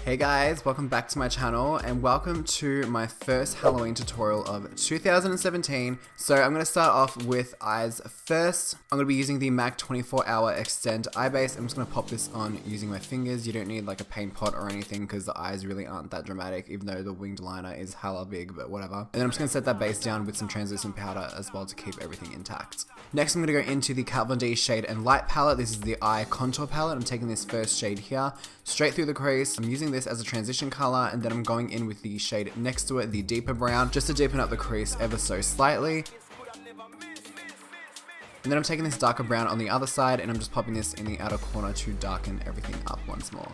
Hey guys, welcome back to my channel and welcome to my first Halloween tutorial of 2017. So I'm going to start off with eyes first. I'm going to be using the MAC 24 Hour Extend Eye Base. I'm just going to pop this on using my fingers. You don't need like a paint pot or anything because the eyes really aren't that dramatic, even though the winged liner is hella big, but whatever. And then I'm just going to set that base down with some translucent powder as well to keep everything intact. Next, I'm going to go into the Kat Von D Shade and Light palette. This is the eye contour palette. I'm taking this first shade here, straight through the crease. I'm using this as a transition color, and then I'm going in with the shade next to it, the deeper brown, just to deepen up the crease ever so slightly. And then I'm taking this darker brown on the other side, and I'm just popping this in the outer corner to darken everything up once more.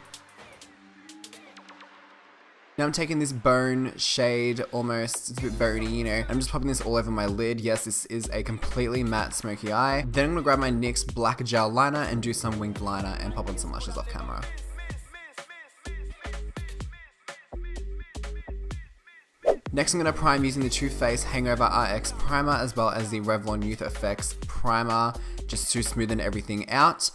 Now I'm taking this bone shade, almost, it's a bit bony, you know. I'm just popping this all over my lid. Yes, this is a completely matte smoky eye. Then I'm gonna grab my NYX black gel liner and do some winged liner and pop on some lashes off camera. Next, I'm going to prime using the Too Faced Hangover RX Primer as well as the Revlon Youth Effects Primer just to smoothen everything out.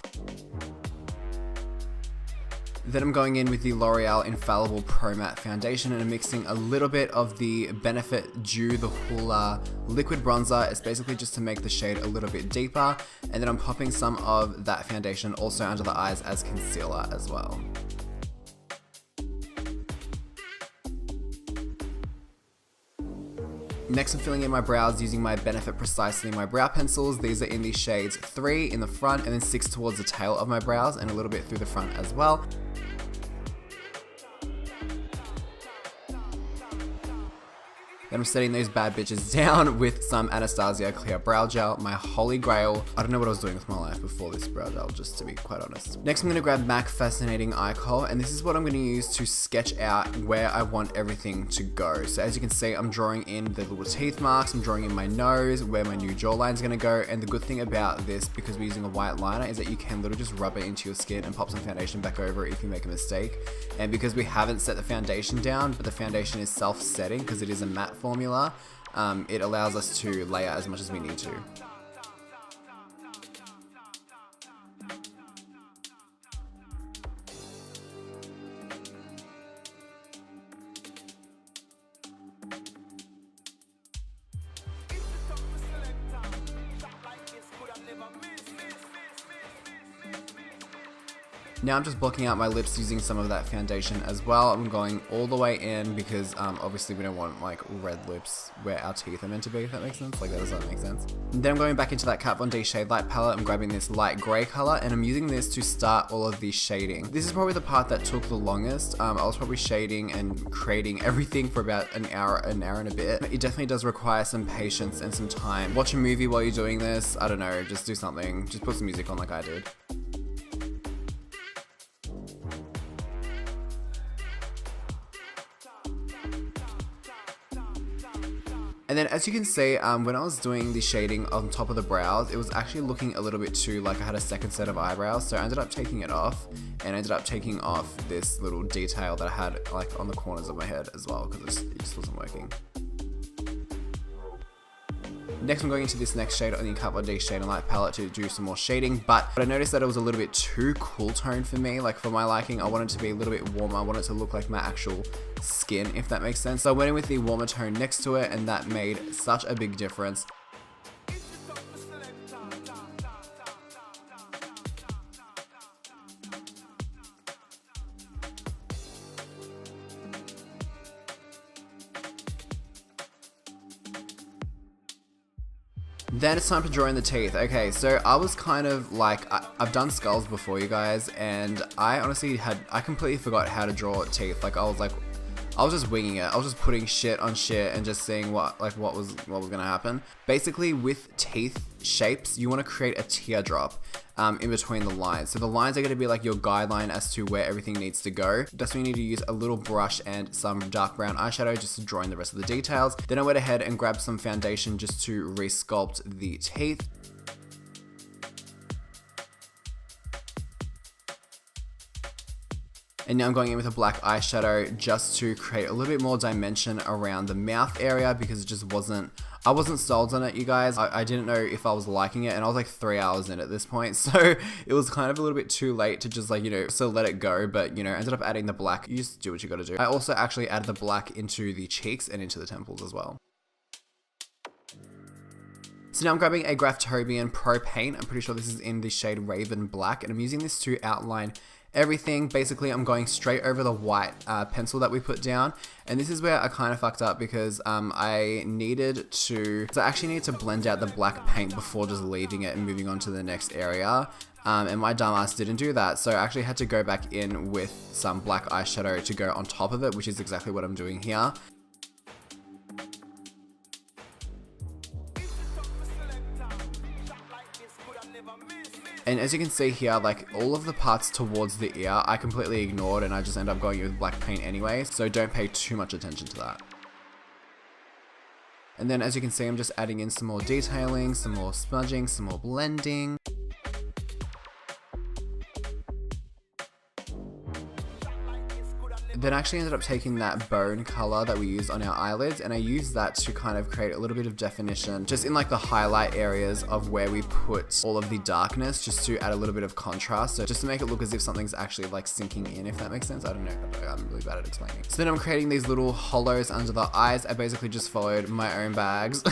Then I'm going in with the L'Oreal Infallible Pro Matte Foundation and I'm mixing a little bit of the Benefit Dew, the Hoola liquid bronzer. It's basically just to make the shade a little bit deeper. And then I'm popping some of that foundation also under the eyes as concealer as well. Next, I'm filling in my brows using my Benefit Precisely my brow pencils. These are in the shades 3 in the front and then 6 towards the tail of my brows and a little bit through the front as well. Then I'm setting those bad bitches down with some Anastasia Clear Brow Gel, my holy grail. I don't know what I was doing with my life before this brow gel, just to be quite honest. Next, I'm going to grab MAC Fascinating Eye Kohl, and this is what I'm going to use to sketch out where I want everything to go. So as you can see, I'm drawing in the little teeth marks, I'm drawing in my nose, where my new jawline is going to go, and the good thing about this, because we're using a white liner, is that you can literally just rub it into your skin and pop some foundation back over it if you make a mistake. And because we haven't set the foundation down, but the foundation is self-setting because it is a matte formula, it allows us to layer as much as we need to. Now I'm just blocking out my lips using some of that foundation as well. I'm going all the way in because obviously we don't want like red lips where our teeth are meant to be, if that makes sense. Like that doesn't make sense. And then I'm going back into that Kat Von D Shade Light palette. I'm grabbing this light grey color and I'm using this to start all of the shading. This is probably the part that took the longest. I was probably shading and creating everything for about an hour and a bit. It definitely does require some patience and some time. Watch a movie while you're doing this. I don't know, just do something. Just put some music on like I did. And then as you can see, when I was doing the shading on top of the brows, it was actually looking a little bit too like I had a second set of eyebrows. So I ended up taking it off and I ended up taking off this little detail that I had like on the corners of my head as well because it just wasn't working. Next, I'm going into this next shade on the Kat Von D Shade and Light palette to do some more shading, but I noticed that it was a little bit too cool tone for me. Like for my liking, I wanted it to be a little bit warmer. I want it to look like my actual skin, if that makes sense. So I went in with the warmer tone next to it, and that made such a big difference. Then it's time to draw in the teeth. Okay, so I was kind of like, I've done skulls before, you guys, and I honestly I completely forgot how to draw teeth. Like I was just winging it. I was just putting shit on shit and just seeing what was gonna happen. Basically, with teeth shapes, you want to create a teardrop in between the lines. So the lines are going to be like your guideline as to where everything needs to go. That's when you need to use a little brush and some dark brown eyeshadow just to draw in the rest of the details. Then I went ahead and grabbed some foundation just to resculpt the teeth. And now I'm going in with a black eyeshadow just to create a little bit more dimension around the mouth area because it just wasn't I wasn't sold on it, you guys. I didn't know if I was liking it, and I was like 3 hours in at this point, so it was kind of a little bit too late to just like, you know, so let it go, but you know, ended up adding the black. You just do what you gotta do. I also actually added the black into the cheeks and into the temples as well. So now I'm grabbing a Graftobian Pro Paint. I'm pretty sure this is in the shade Raven Black, and I'm using this to outline everything. Basically, I'm going straight over the white pencil that we put down, and this is where I kind of fucked up because I actually needed to blend out the black paint before just leaving it and moving on to the next area. And my dumbass didn't do that, so I actually had to go back in with some black eyeshadow to go on top of it, which is exactly what I'm doing here. And as you can see here, like all of the parts towards the ear, I completely ignored, and I just end up going with black paint anyway, so don't pay too much attention to that. And then as you can see, I'm just adding in some more detailing, some more smudging, some more blending. Then I actually ended up taking that bone color that we used on our eyelids, and I used that to kind of create a little bit of definition just in like the highlight areas of where we put all of the darkness, just to add a little bit of contrast, so just to make it look as if something's actually like sinking in, if that makes sense. I don't know, I'm really bad at explaining. So then I'm creating these little hollows under the eyes. I basically just followed my own bags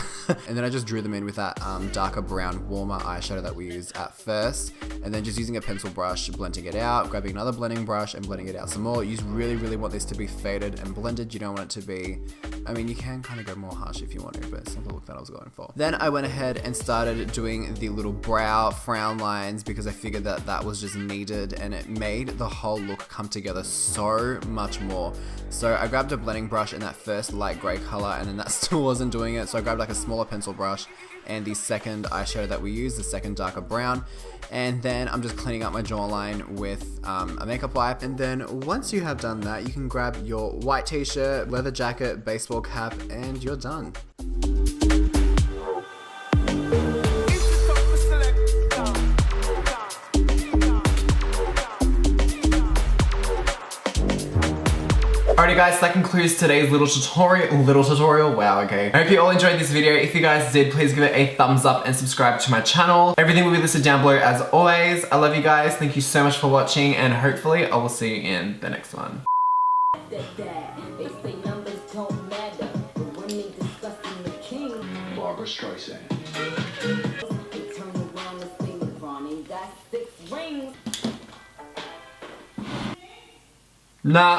and then I just drew them in with that darker brown warmer eyeshadow that we used at first, and then just using a pencil brush, blending it out, grabbing another blending brush and blending it out some more. You really want this to be faded and blended. You don't want it to be, I mean, you can kind of go more harsh if you want to, but it's not the look that I was going for. Then I went ahead and started doing the little brow frown lines because I figured that that was just needed, and it made the whole look come together so much more. So I grabbed a blending brush in that first light gray color, and then that still wasn't doing it, so I grabbed like a smaller pencil brush and the second eyeshadow that we used, the second darker brown, and then I'm just cleaning up my jawline with a makeup wipe. And then once you have done that, you can grab your white t-shirt, leather jacket, baseball cap, and you're done. Alrighty guys, that concludes today's little tutorial. Wow, okay. I hope you all enjoyed this video. If you guys did, please give it a thumbs up and subscribe to my channel. Everything will be listed down below as always. I love you guys. Thank you so much for watching, and hopefully I will see you in the next one. They say numbers don't matter, but when they discussing the king, Barbara Streisand. they turn around and say LeBron ain't got 6 rings. Nah.